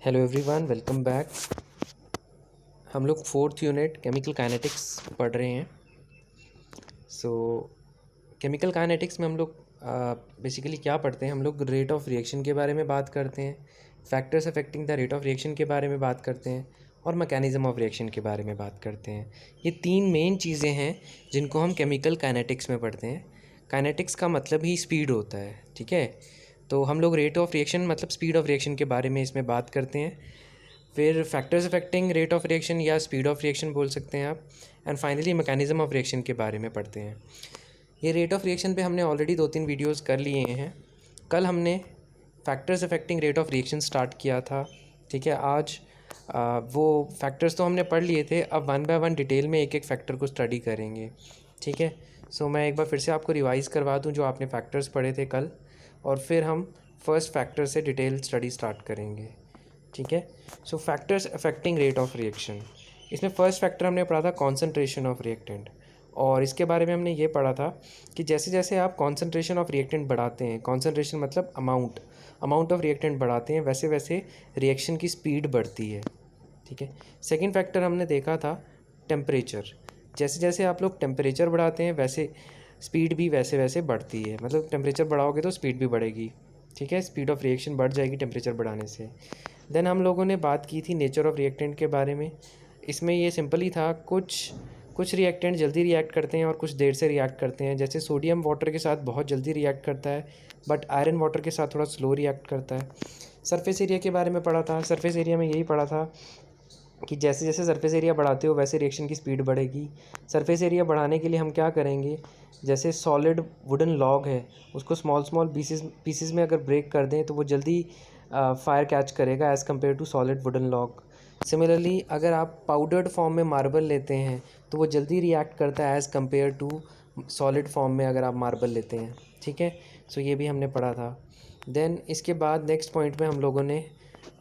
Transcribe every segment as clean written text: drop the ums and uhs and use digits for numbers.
Hello everyone, welcome back. हम लोग fourth unit chemical kinetics पढ़ रहे हैं। केमिकल काइनेटिक्स में हम लोग बेसिकली क्या पढ़ते हैं, हम लोग रेट ऑफ रिएक्शन के बारे में बात करते हैं, factors affecting the rate of reaction के बारे में बात करते हैं और मैकेनिज़्म ऑफ रिएक्शन के बारे में बात करते हैं। ये तीन मेन चीज़ें हैं जिनको हम केमिकल काइनेटिक्स में पढ़ते हैं। काइनेटिक्स का मतलब ही स्पीड होता है, ठीक है। तो हम लोग रेट ऑफ रिएक्शन मतलब स्पीड ऑफ रिएक्शन के बारे में इसमें बात करते हैं। फिर factors affecting rate of reaction या स्पीड ऑफ रिएक्शन बोल सकते हैं आप। And finally mechanism of reaction के बारे में पढ़ते हैं। ये रेट ऑफ रिएक्शन पे हमने ऑलरेडी 2-3 वीडियोस कर लिए हैं। कल हमने factors affecting rate of reaction start किया था, ठीक है। आज वो फैक्टर्स तो हमने पढ़ लिए थे, अब वन बाय वन डिटेल में एक एक फैक्टर को स्टडी करेंगे, ठीक है। मैं एक बार फिर से आपको रिवाइज़ करवा दूँ जो आपने फैक्टर्स पढ़े थे कल, और फिर हम फर्स्ट फैक्टर से डिटेल स्टडी स्टार्ट करेंगे, ठीक है। Factors affecting rate of reaction, इसमें फर्स्ट फैक्टर हमने पढ़ा था कॉन्सेंट्रेशन ऑफ रिएक्टेंट, और इसके बारे में हमने ये पढ़ा था कि जैसे जैसे आप कॉन्सेंट्रेशन ऑफ रिएक्टेंट बढ़ाते हैं, कॉन्सेंट्रेशन मतलब अमाउंट ऑफ रिएक्टेंट बढ़ाते हैं, वैसे वैसे रिएक्शन की स्पीड बढ़ती है, ठीक है। सेकेंड फैक्टर हमने देखा था टेम्परेचर, जैसे जैसे आप लोग टेम्परेचर बढ़ाते हैं वैसे स्पीड भी वैसे वैसे बढ़ती है, मतलब टेम्परेचर बढ़ाओगे तो स्पीड भी बढ़ेगी, ठीक है। स्पीड ऑफ रिएक्शन बढ़ जाएगी टेम्परेचर बढ़ाने से। देन हम लोगों ने बात की थी नेचर ऑफ रिएक्टेंट के बारे में। इसमें ये सिंपल ही था, कुछ रिएक्टेंट जल्दी रिएक्ट करते हैं और कुछ देर से रिएक्ट करते हैं। जैसे सोडियम वाटर के साथ बहुत जल्दी रिएक्ट करता है, बट आयरन वाटर के साथ थोड़ा स्लो रिएक्ट करता है। सरफेस एरिया के बारे में पढ़ा था। सरफेस एरिया में यही पढ़ा था कि जैसे जैसे सरफेस एरिया बढ़ाते हो वैसे रिएक्शन की स्पीड बढ़ेगी। सरफेस एरिया बढ़ाने के लिए हम क्या करेंगे, जैसे सॉलिड वुडन लॉग है उसको स्मॉल पीसेस में अगर ब्रेक कर दें तो वो जल्दी फायर कैच करेगा as compare to solid wooden log. Similarly अगर आप पाउडर्ड फॉर्म में मार्बल लेते हैं तो वो जल्दी रिएक्ट करता है as compare to solid form में अगर आप मार्बल लेते हैं, ठीक है। ये भी हमने पढ़ा था। देन इसके बाद नेक्स्ट पॉइंट में हम लोगों ने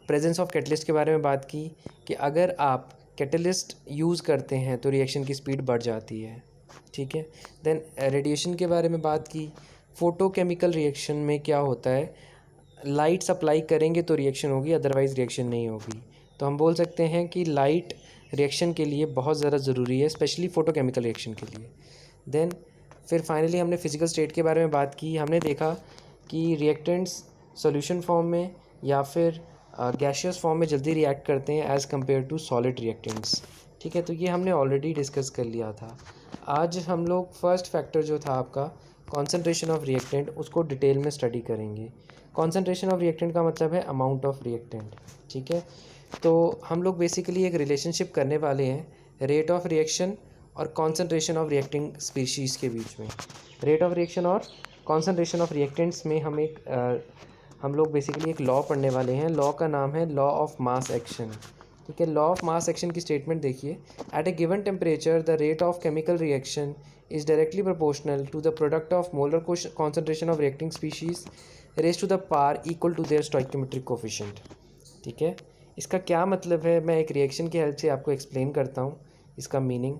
प्रेजेंस ऑफ कैटलिस्ट के बारे में बात की कि अगर आप कैटलिस्ट यूज़ करते हैं तो रिएक्शन की स्पीड बढ़ जाती है, ठीक है। देन रेडिएशन के बारे में बात की। फोटोकेमिकल रिएक्शन में क्या होता है, लाइट सप्लाई करेंगे तो रिएक्शन होगी, अदरवाइज़ रिएक्शन नहीं होगी। तो हम बोल सकते हैं कि लाइट रिएक्शन के लिए बहुत ज़्यादा ज़रूरी है, स्पेशली फ़ोटोकेमिकल रिएक्शन के लिए। देन फिर फाइनली हमने फिज़िकल स्टेट के बारे में बात की। हमने देखा कि रिएक्टेंट्स सॉल्यूशन फॉर्म में या फिर गैशियस फॉर्म में जल्दी रिएक्ट करते हैं as compare to solid reactants, ठीक है। तो ये हमने ऑलरेडी डिस्कस कर लिया था। आज हम लोग फर्स्ट फैक्टर जो था आपका कॉन्सेंट्रेशन ऑफ रिएक्टेंट, उसको डिटेल में स्टडी करेंगे। कॉन्सेंट्रेशन ऑफ रिएक्टेंट का मतलब है अमाउंट ऑफ रिएक्टेंट, ठीक है। तो हम लोग बेसिकली एक रिलेशनशिप करने वाले हैं रेट ऑफ रिएक्शन और कॉन्सेंट्रेशन ऑफ रिएक्टिंग स्पीशीज़ के बीच में। रेट ऑफ रिएक्शन और कॉन्सेंट्रेशन ऑफ रिएक्टेंट्स में हम लोग बेसिकली एक लॉ पढ़ने वाले हैं। लॉ का नाम है लॉ ऑफ मास एक्शन, ठीक है। लॉ ऑफ मास एक्शन की स्टेटमेंट देखिए, at a given temperature the rate of chemical reaction is directly proportional to the product of molar concentration of reacting species raise to the power equal to their stoichiometric coefficient, ठीक है। इसका क्या मतलब है, मैं एक reaction की help से आपको एक्सप्लेन करता हूँ इसका meaning.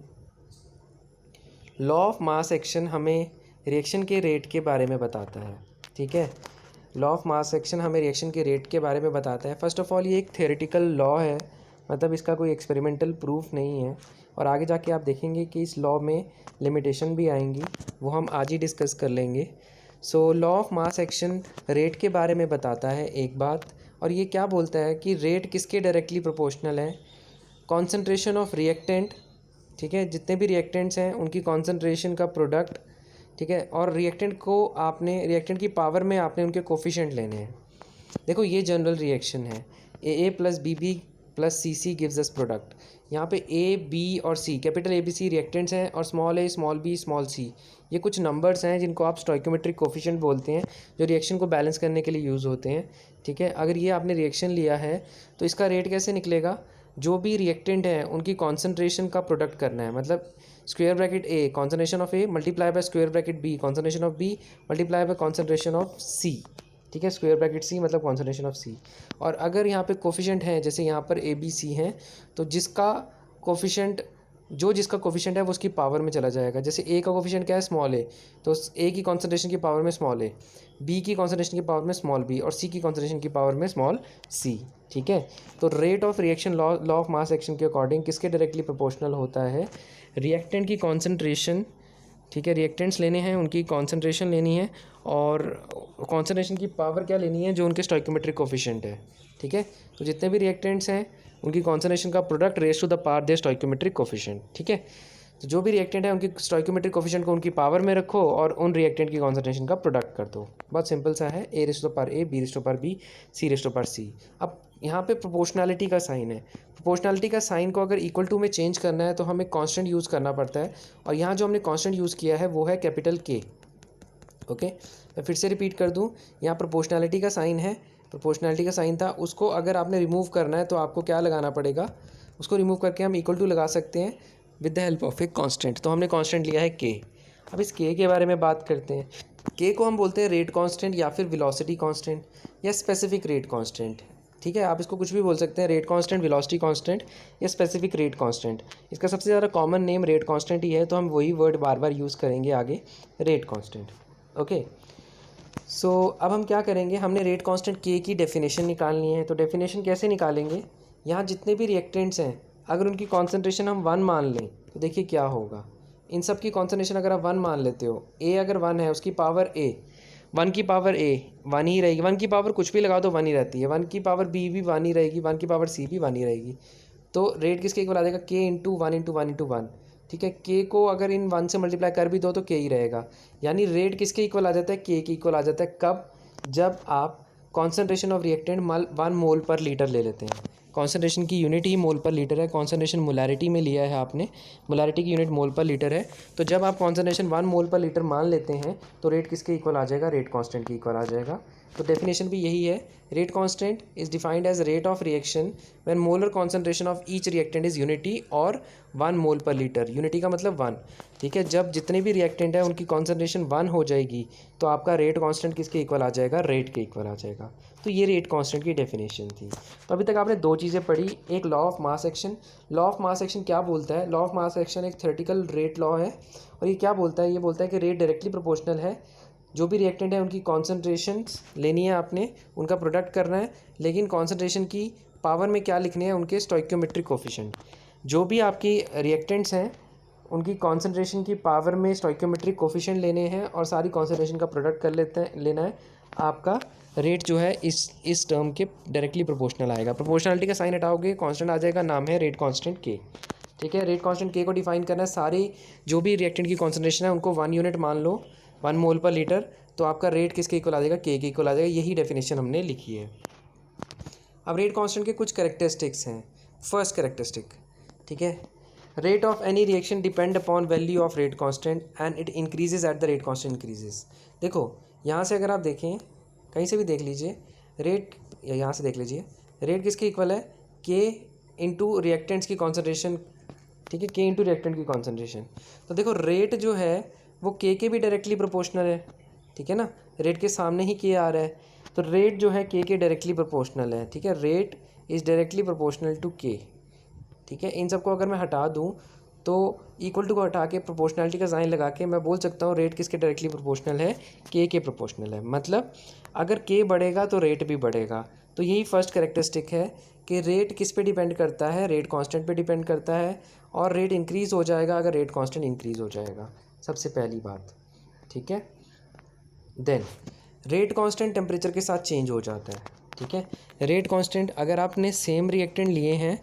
Law of mass action हमें रिएक्शन के रेट के बारे में बताता है, ठीक है। लॉ ऑफ मास एक्शन हमें रिएक्शन के रेट के बारे में बताता है। फर्स्ट ऑफ ऑल ये एक थ्योरेटिकल लॉ है, मतलब इसका कोई एक्सपेरिमेंटल प्रूफ नहीं है, और आगे जाके आप देखेंगे कि इस लॉ में लिमिटेशन भी आएंगी, वो हम आज ही डिस्कस कर लेंगे। Law of mass action rate के बारे में बताता है एक बात, और ये क्या बोलता है कि रेट किसके डायरेक्टली प्रोपोर्शनल है, कॉन्सेंट्रेशन ऑफ रिएक्टेंट, ठीक है। जितने भी रिएक्टेंट्स हैं उनकी कॉन्सेंट्रेशन का प्रोडक्ट, ठीक है। और रिएक्टेंट की पावर में आपने उनके कोफिशिएंट लेने हैं। देखो ये जनरल रिएक्शन है, A plus B plus C gives us product. यहाँ पे ए बी और C, capital A B C reactants हैं, और small A small B small C ये कुछ नंबर्स हैं जिनको आप स्टोइकियोमेट्रिक कोफिशिएंट बोलते हैं, जो रिएक्शन को बैलेंस करने के लिए यूज़ होते हैं, ठीक है। अगर ये आपने रिएक्शन लिया है तो इसका रेट कैसे निकलेगा, जो भी रिएक्टेंट हैं उनकी कॉन्सेंट्रेशन का प्रोडक्ट करना है, मतलब square bracket A concentration of A multiply by square bracket B concentration of B multiply by concentration of C, ठीक है। स्क्वायर ब्रैकेट सी मतलब कॉन्सेंट्रेशन ऑफ सी। और अगर यहाँ पे कोफिशिएंट हैं, जैसे यहाँ पर ए बी सी हैं, तो जिसका कोफिशिएंट जो जिसका कोफिशिएंट है वो उसकी पावर में चला जाएगा। जैसे ए का कोफिशिएंट क्या है, स्मॉल ए, तो ए की कॉन्सेंट्रेशन की पावर में स्मॉल ए, बी की कॉन्सेंट्रेशन की पावर में स्मॉल बी, और सी की कॉन्सेंट्रेशन की पावर में स्मॉल सी। ठीक है, तो rate of reaction law of mass action के अकॉर्डिंग किसके डायरेक्टली प्रोपोर्शनल होता है, रिएक्टेंट की कॉन्सेंट्रेशन। ठीक है, रिएक्टेंट्स लेने हैं, उनकी कॉन्सेंट्रेशन लेनी है, और कॉन्सेंट्रेशन की पावर क्या लेनी है, जो उनके स्टोइकोमेट्रिक कोफिशिएंट है। ठीक है, तो जितने भी रिएक्टेंट्स हैं उनकी कॉन्सेंट्रेशन का product raise to the power their stoichiometric coefficient. ठीक है, तो जो भी रिएक्टेंट है उनकी स्टोइकोमेट्रिक कोफिशिएंट को उनकी पावर में रखो और उन रिएक्टेंट की कॉन्सेंट्रेशन का प्रोडक्ट कर दो। बहुत सिंपल सा है, A raise to the power A, B raise to the power B, C raise to the power C. अब यहाँ पे प्रोपोर्शनैलिटी का साइन है। प्रोपोर्शनैलिटी का साइन को अगर इक्वल टू में चेंज करना है तो हमें कांस्टेंट यूज़ करना पड़ता है, और यहाँ जो हमने कांस्टेंट यूज़ किया है वो है कैपिटल के। ओके, मैं फिर से रिपीट कर दूँ, यहाँ प्रोपोर्शनैलिटी का साइन है, प्रोपोर्शनैलिटी का साइन था, उसको अगर आपने रिमूव करना है तो आपको क्या लगाना पड़ेगा, उसको रिमूव करके हम इक्वल टू लगा सकते हैं with the help of a constant. तो हमने कांस्टेंट लिया है के। अब इस के बारे में बात करते हैं। के को हम बोलते हैं रेट कांस्टेंट या फिर वेलोसिटी कांस्टेंट या स्पेसिफिक रेट कांस्टेंट। ठीक है, आप इसको कुछ भी बोल सकते हैं, रेट कांस्टेंट, वेलोसिटी कांस्टेंट या स्पेसिफिक रेट कांस्टेंट। इसका सबसे ज़्यादा कॉमन नेम रेट कांस्टेंट ही है, तो हम वही वर्ड बार बार यूज़ करेंगे आगे, रेट कांस्टेंट। ओके, सो अब हम क्या करेंगे, हमने रेट कांस्टेंट के की डेफिनेशन निकालनी है। तो डेफिनेशन कैसे निकालेंगे, यहाँ जितने भी रिएक्टेंट्स हैं अगर उनकी कॉन्सेंट्रेशन हम 1 मान लें तो देखिए क्या होगा। इन सब की कॉन्सेंट्रेशन अगर आप 1 मान लेते हो, ए अगर 1 है, उसकी पावर ए, 1 की पावर ए 1 ही रहेगी, 1 की पावर कुछ भी लगा दो 1 ही रहती है, 1 की पावर बी भी 1 ही रहेगी, 1 की पावर सी भी 1 ही रहेगी। तो रेट किसके इक्वल आ जाएगा, के इंटू 1 इंटू 1 इंटू 1। ठीक है, के को अगर इन 1 से मल्टीप्लाई कर भी दो तो के ही रहेगा, यानी रेट किसके इक्वल आ जाता है, के इक्वल आ जाता है। कब, जब आप कॉन्सेंट्रेशन ऑफ रिएक्टेंट 1 मोल पर लीटर ले लेते हैं। कॉन्सेंट्रेशन की यूनिट ही मोल पर लीटर है, कॉन्सेंट्रेशन मोलैरिटी में लिया है आपने, मोलैरिटी की यूनिट मोल पर लीटर है। तो जब आप कॉन्सेंट्रेशन 1 मोल पर लीटर मान लेते हैं तो रेट किसके इक्वल आ जाएगा, रेट कांस्टेंट के इक्वल आ जाएगा। तो डेफिनेशन भी यही है, rate constant is defined as rate of reaction when molar concentration of each reactant is unity और 1 मोल पर लीटर। यूनिटी का मतलब 1। ठीक है, जब जितने भी रिएक्टेंट है उनकी कॉन्सेंट्रेशन 1 हो जाएगी तो आपका रेट कांस्टेंट किसके इक्वल आ जाएगा, रेट के इक्वल आ जाएगा। तो ये रेट कांस्टेंट की डेफिनेशन थी। तो अभी तक आपने 2 चीज़ें पढ़ी, एक law of mass action. Law of mass action क्या बोलता है, लॉ ऑफ मास एक्शन एक थ्योरेटिकल रेट लॉ है, और ये क्या बोलता है, ये बोलता है कि रेट डायरेक्टली प्रोपोर्शनल है। जो भी रिएक्टेंट है उनकी कॉन्सेंट्रेशंस लेनी है आपने, उनका प्रोडक्ट करना है, लेकिन कॉन्सेंट्रेशन की पावर में क्या लिखने हैं, उनके स्टोइकोमेट्रिक कोफिशिएंट। जो भी आपकी रिएक्टेंट्स हैं उनकी कॉन्सेंट्रेशन की पावर में स्टोइकोमेट्रिक कोफिशिएंट लेने हैं और सारी कॉन्सेंट्रेशन का प्रोडक्ट कर लेना है। आपका रेट जो है इस टर्म के डायरेक्टली प्रोपोर्शनल आएगा। प्रोपोर्शनलिटी का साइन हटाओगे, कांस्टेंट आ जाएगा, नाम है रेट कांस्टेंट के। ठीक है, रेट कांस्टेंट के को डिफाइन करना है, सारे जो भी रिएक्टेंट की कॉन्सेंट्रेशन है उनको 1 यूनिट मान लो, 1 मोल पर लीटर, तो आपका रेट किसके इक्वल आ जाएगा, के इक्वल आ जाएगा। यही डेफिनेशन हमने लिखी है। अब रेट कांस्टेंट के कुछ कैरेक्टरिस्टिक्स हैं। फर्स्ट कैरेक्टरिस्टिक, ठीक है, rate of any reaction depend upon value of rate constant and it increases at the rate constant increases. देखो यहाँ से अगर आप देखें, कहीं से भी देख लीजिए, रेट या यहाँ से देख लीजिए, रेट किसके इक्वल है, के इंटू रिएक्टेंट्स की कॉन्सेंट्रेशन। ठीक है, के इंटू रिएक्टेंट की कॉन्सेंट्रेशन। तो देखो रेट जो है वो के भी डायरेक्टली प्रोपोर्शनल है। ठीक है ना, रेट के सामने ही के आ रहा है, तो रेट जो है के डायरेक्टली प्रोपोर्शनल है। ठीक है, rate is directly proportional to K. ठीक है, इन सबको अगर मैं हटा दूं तो इक्वल टू को हटा के प्रोपोर्शनलिटी का साइन लगा के मैं बोल सकता हूँ रेट किसके डायरेक्टली प्रोपोर्शनल है, के प्रोपोर्शनल है। मतलब अगर के बढ़ेगा तो रेट भी बढ़ेगा। तो यही फर्स्ट कैरेक्टरिस्टिक है कि रेट किस पे डिपेंड करता है, रेट कांस्टेंट पे डिपेंड करता है, और रेट इंक्रीज़ हो जाएगा अगर रेट कांस्टेंट इंक्रीज़ हो जाएगा, सबसे पहली बात। ठीक है, देन रेट कांस्टेंट टेम्परेचर के साथ चेंज हो जाता है। ठीक है, रेट कांस्टेंट अगर आपने सेम रिएक्टेंट लिए हैं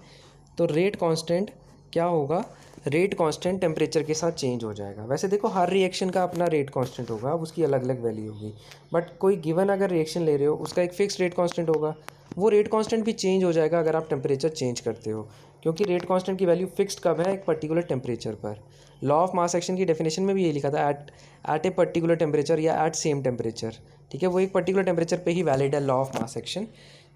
तो रेट कांस्टेंट क्या होगा, रेट कांस्टेंट टेम्परेचर के साथ चेंज हो जाएगा। वैसे देखो हर रिएक्शन का अपना रेट कांस्टेंट होगा, उसकी अलग अलग वैल्यू होगी, बट कोई गिवन अगर रिएक्शन ले रहे हो उसका एक फिक्स रेट कांस्टेंट होगा, वो रेट कांस्टेंट भी चेंज हो जाएगा अगर आप टेम्परेचर चेंज करते हो, क्योंकि रेट कांस्टेंट की वैल्यू फिक्स्ड कब है, एक पर्टिकुलर टेम्परेचर पर। लॉ ऑफ मास एक्शन की डेफिनेशन में भी ये लिखा था, एट ए पर्टिकुलर टेम्परेचर या एट सेम टेम्परेचर। ठीक है, वो एक पर्टिकुलर टेम्परेचर पे ही वैलिड है लॉ ऑफ मास एक्शन।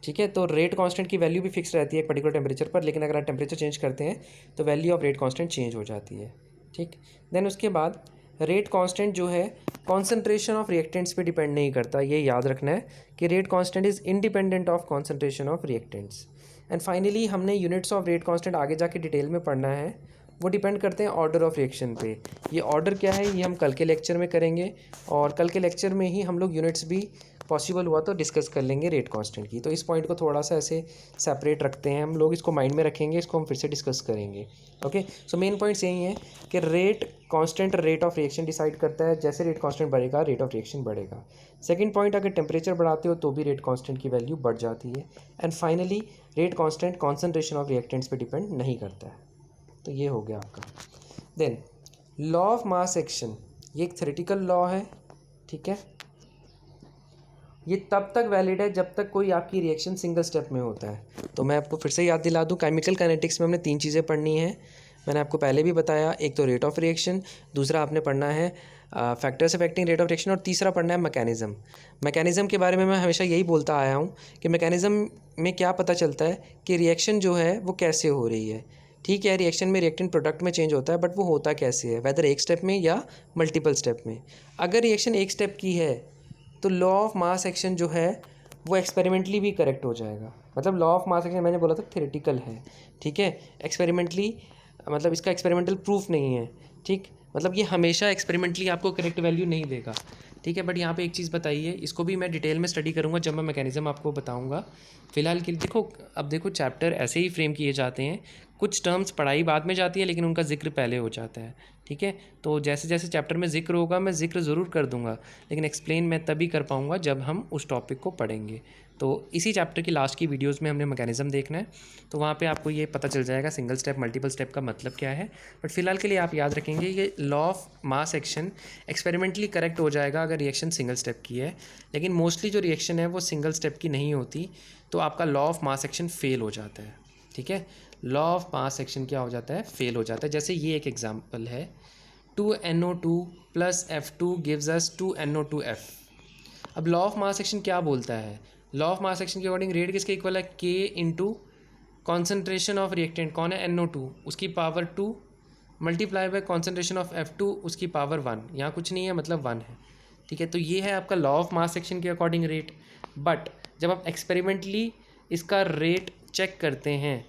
ठीक है, तो रेट कांस्टेंट की वैल्यू भी फिक्स रहती है एक पर्टिकुलर टेम्परेचर पर, लेकिन अगर आप टेम्परेचर चेंज करते हैं तो value of rate constant change हो जाती है। ठीक, देन उसके बाद रेट कांस्टेंट जो है कॉन्सेंट्रेशन ऑफ रिएक्टेंट्स पे डिपेंड नहीं करता, ये याद रखना है कि rate constant is independent of concentration of reactants. And finally हमने यूनिट्स ऑफ रेट कांस्टेंट आगे जाके डिटेल में पढ़ना है, वो डिपेंड करते हैं ऑर्डर ऑफ रिएक्शन पे। ये ऑर्डर क्या है ये हम कल के लेक्चर में करेंगे, और कल के लेक्चर में ही हम लोग यूनिट्स भी पॉसिबल हुआ तो डिस्कस कर लेंगे रेट कांस्टेंट की। तो इस पॉइंट को थोड़ा सा ऐसे सेपरेट रखते हैं हम लोग, इसको माइंड में रखेंगे, इसको हम फिर से डिस्कस करेंगे। ओके, सो मेन पॉइंट्स यही है कि rate constant rate of reaction decide करता है, जैसे रेट कांस्टेंट बढ़ेगा रेट ऑफ रिएक्शन बढ़ेगा। सेकंड पॉइंट, अगर टेम्परेचर बढ़ाते हो तो भी रेट कांस्टेंट की वैल्यू बढ़ जाती है। And finally rate constant concentration of reactants पे डिपेंड नहीं करता है। तो ये हो गया आपका। Then law of mass action, ये एक थ्योरेटिकल लॉ है, ठीक है। ये तब तक वैलिड है जब तक कोई आपकी रिएक्शन सिंगल स्टेप में होता है। तो मैं आपको फिर से याद दिला दूं, केमिकल काइनेटिक्स में हमने 3 चीज़ें पढ़नी हैं। मैंने आपको पहले भी बताया, एक तो रेट ऑफ रिएक्शन, दूसरा आपने पढ़ना है factors affecting rate of reaction, और तीसरा पढ़ना है मैकेनिज़्म। मैकेनिज़्म के बारे में मैं हमेशा यही बोलता आया हूँ कि मैकेनिज़्म में क्या पता चलता है कि रिएक्शन जो है वो कैसे हो रही है। ठीक है, रिएक्शन में रिएक्टेंट प्रोडक्ट में चेंज होता है, बट वो होता कैसे है, वेदर एक स्टेप में या मल्टीपल स्टेप में। अगर रिएक्शन एक स्टेप की है तो लॉ ऑफ मास एक्शन जो है वो एक्सपेरिमेंटली भी करेक्ट हो जाएगा। मतलब लॉ ऑफ मास एक्शन मैंने बोला था थ्योरेटिकल है, ठीक है, एक्सपेरिमेंटली मतलब इसका एक्सपेरिमेंटल प्रूफ नहीं है, ठीक, मतलब ये हमेशा एक्सपेरिमेंटली आपको करेक्ट वैल्यू नहीं देगा, ठीक है। बट यहाँ पे एक चीज़ बताइए, इसको भी मैं डिटेल में स्टडी करूँगा जब मैं मैकेनिज़्म आपको बताऊँगा। फिलहाल के लिए देखो, अब देखो चैप्टर ऐसे ही फ्रेम किए जाते हैं, कुछ टर्म्स पढ़ाई बाद में जाती है लेकिन उनका जिक्र पहले हो जाता है, ठीक है। तो जैसे जैसे चैप्टर में जिक्र होगा मैं जिक्र ज़रूर कर दूंगा, लेकिन एक्सप्लेन मैं तभी कर पाऊंगा जब हम उस टॉपिक को पढ़ेंगे। तो इसी चैप्टर की लास्ट की वीडियोस में हमने मैकेनिज़्म देखना है, तो वहाँ पे आपको ये पता चल जाएगा सिंगल स्टेप मल्टीपल स्टेप का मतलब क्या है। बट फिलहाल के लिए आप याद रखेंगे ये law of mass action experimentally correct हो जाएगा अगर रिएक्शन सिंगल स्टेप की है, लेकिन मोस्टली जो रिएक्शन है वो सिंगल स्टेप की नहीं होती, तो आपका law of mass action fail हो जाता है, ठीक है। लॉ ऑफ मास एक्शन क्या हो जाता है, फेल हो जाता है। जैसे ये एक एग्जांपल है, 2NO2 plus F2 gives us 2NO2F। अब लॉ ऑफ मास एक्शन क्या बोलता है, लॉ ऑफ मास एक्शन के अकॉर्डिंग रेट किसके इक्वल है, K into concentration of reactant कौन है, NO2, उसकी power 2 multiply by concentration of F2 उसकी पावर 1। यहाँ कुछ नहीं है मतलब 1 है, ठीक है। तो ये है आपका लॉ ऑफ मास एक्शन के अकॉर्डिंग रेट। बट जब आप एक्सपेरिमेंटली इसका रेट चेक करते हैं,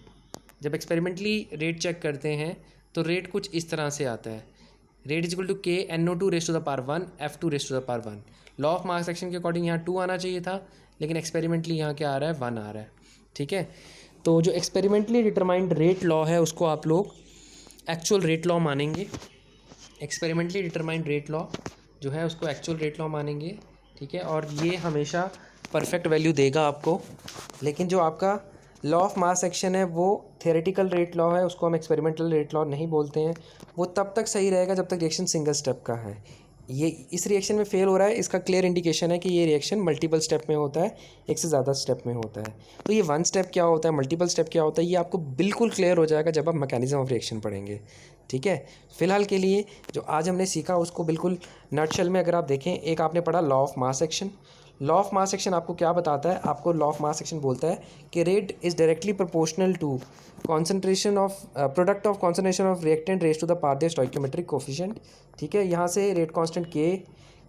जब एक्सपेरिमेंटली रेट चेक करते हैं तो रेट कुछ इस तरह से आता है, rate is equal to K NO2 raise to the power 1 F2 raise to the power 1। Law of mass action के अकॉर्डिंग यहाँ 2 आना चाहिए था, लेकिन एक्सपेरिमेंटली यहाँ क्या आ रहा है, 1 आ रहा है, ठीक है। तो जो एक्सपेरिमेंटली डिटरमाइंड रेट लॉ है उसको आप लोग एक्चुअल रेट लॉ मानेंगे। एक्सपेरिमेंटली डिटरमाइंड रेट लॉ जो है उसको एक्चुअल रेट लॉ मानेंगे, ठीक है। और ये हमेशा परफेक्ट वैल्यू देगा आपको, लेकिन जो आपका लॉ ऑफ मास एक्शन है वो थियोरेटिकल रेट लॉ है, उसको हम एक्सपेरिमेंटल रेट लॉ नहीं बोलते हैं। वो तब तक सही रहेगा जब तक रिएक्शन सिंगल स्टेप का है। ये इस रिएक्शन में फेल हो रहा है, इसका क्लियर इंडिकेशन है कि ये रिएक्शन मल्टीपल स्टेप में होता है, एक से ज़्यादा स्टेप में होता है। तो ये 1 स्टेप क्या होता है, मल्टीपल स्टेप क्या होता है, ये आपको बिल्कुल क्लियर हो जाएगा जब आप मैकेनिज्म ऑफ रिएक्शन पढ़ेंगे, ठीक है। फिलहाल के लिए जो आज हमने सीखा उसको बिल्कुल नटशेल में अगर आप देखें, एक आपने पढ़ा law of mass action. Law of mass action आपको क्या बताता है, आपको लॉ ऑफ मास एक्शन बोलता है कि rate is directly proportional to concentration of product of concentration of reactant raise to the power the stoichiometric coefficient, ठीक है। यहाँ से रेट कांस्टेंट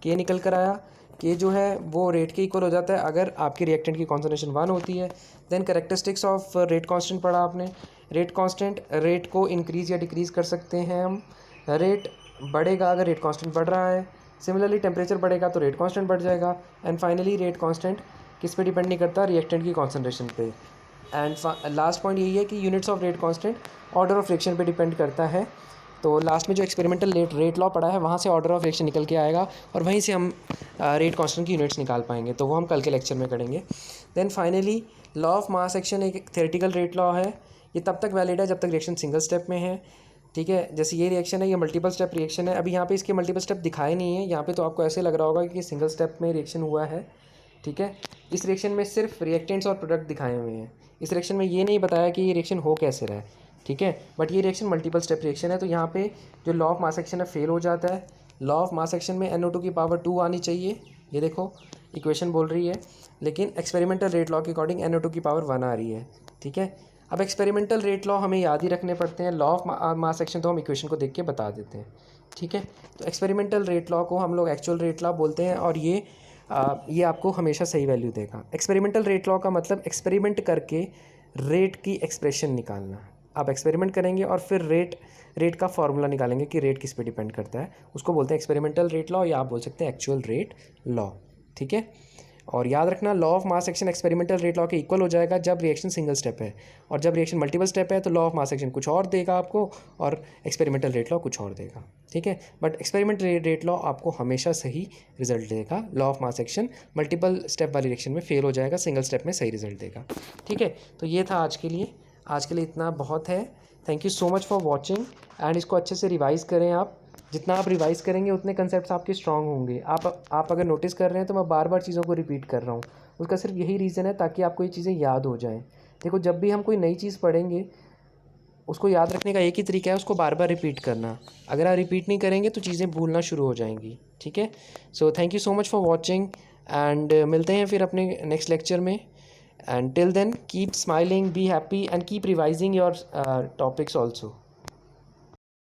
के निकल कर आया, के जो है वो रेट के इक्वल हो जाता है अगर आपकी रिएक्टेंट की कॉन्सेंट्रेशन 1 होती है। Then characteristics of rate constant पढ़ा आपने, रेट कांस्टेंट रेट को इंक्रीज़ या डिक्रीज़ कर सकते हैं हम, रेट बढ़ेगा अगर रेट कांस्टेंट बढ़ रहा है, सिमिलरली टेम्परेचर बढ़ेगा तो रेट कांस्टेंट बढ़ जाएगा। एंड फाइनली रेट कांस्टेंट किस पे डिपेंड नहीं करता, रिएक्टेंट की कॉन्सेंट्रेशन पे। एंड लास्ट पॉइंट यही है कि units of rate constant order of reaction पे डिपेंड करता है। तो लास्ट में जो एक्सपेरिमेंटल रेट लॉ पढ़ा है वहाँ से ऑर्डर ऑफ रिएक्शन निकल के आएगा, और वहीं से हम रेट कांस्टेंट की यूनिट्स निकाल पाएंगे, तो वो हम कल के लेक्चर में करेंगे। Then finally law of mass action एक थ्योरेटिकल रेट लॉ है, ये तब तक वैलिड है जब तक रिएक्शन सिंगल स्टेप में है, ठीक है। जैसे ये रिएक्शन है, ये मल्टीपल स्टेप रिएक्शन है। अभी यहाँ पे इसके मल्टीपल स्टेप दिखाए नहीं है, यहाँ पे तो आपको ऐसे लग रहा होगा कि सिंगल स्टेप में रिएक्शन हुआ है, ठीक है। इस रिएक्शन में सिर्फ रिएक्टेंट्स और प्रोडक्ट दिखाए हुए हैं, इस रिएक्शन में ये नहीं बताया कि ये रिएक्शन हो कैसे रहा है, ठीक है। बट ये रिएक्शन मल्टीपल स्टेप रिएक्शन है, तो यहाँ पे जो लॉ ऑफ मास एक्शन है फेल हो जाता है। लॉ ऑफ मास एक्शन में NO2 की पावर 2 आनी चाहिए, ये देखो इक्वेशन बोल रही है, लेकिन एक्सपेरिमेंटल रेट लॉ के अकॉर्डिंग NO2 की पावर 1 आ रही है, ठीक है। अब एक्सपेरिमेंटल रेट लॉ हमें याद ही रखने पड़ते हैं, लॉ ऑफ मास एक्शन तो हम इक्वेशन को देख के बता देते हैं, ठीक है। तो एक्सपेरिमेंटल रेट लॉ को हम लोग एक्चुअल रेट लॉ बोलते हैं, और ये आपको हमेशा सही वैल्यू देगा। एक्सपेरिमेंटल रेट लॉ का मतलब एक्सपेरिमेंट करके रेट की एक्सप्रेशन निकालना। आप एक्सपेरिमेंट करेंगे और फिर रेट का फार्मूला निकालेंगे कि रेट किस पे डिपेंड करता है, उसको बोलते हैं एक्सपेरिमेंटल रेट लॉ, या आप बोल सकते हैं एक्चुअल रेट लॉ। ठीक है, और याद रखना law of mass action experimental rate law के इक्वल हो जाएगा जब रिएक्शन सिंगल स्टेप है, और जब रिएक्शन मल्टीपल स्टेप है तो लॉ ऑफ मास एक्शन कुछ और देगा आपको और एक्सपेरिमेंटल रेट लॉ कुछ और देगा। ठीक है, बट एक्सपेरिमेंटल रेट लॉ आपको हमेशा सही रिजल्ट देगा। Law of mass action multiple step वाली रिएक्शन में फेल हो जाएगा, सिंगल स्टेप में सही रिजल्ट देगा। ठीक है, तो ये था आज के लिए इतना बहुत है। Thank you so much for watching, and इसको अच्छे से रिवाइज़ करें आप। जितना आप रिवाइज़ करेंगे उतने कंसेप्ट्स आपके स्ट्रांग होंगे। आप अगर नोटिस कर रहे हैं तो मैं बार बार चीज़ों को रिपीट कर रहा हूँ, उसका सिर्फ यही रीज़न है ताकि आपको ये चीज़ें याद हो जाएं। देखो, जब भी हम कोई नई चीज़ पढ़ेंगे उसको याद रखने का एक ही तरीका है, उसको बार बार रिपीट करना। अगर आप रिपीट नहीं करेंगे तो चीज़ें भूलना शुरू हो जाएंगी। ठीक है, so thank you so much for watching, and मिलते हैं फिर अपने नेक्स्ट लेक्चर में। And till then keep smiling, be happy, and keep revising your topics also.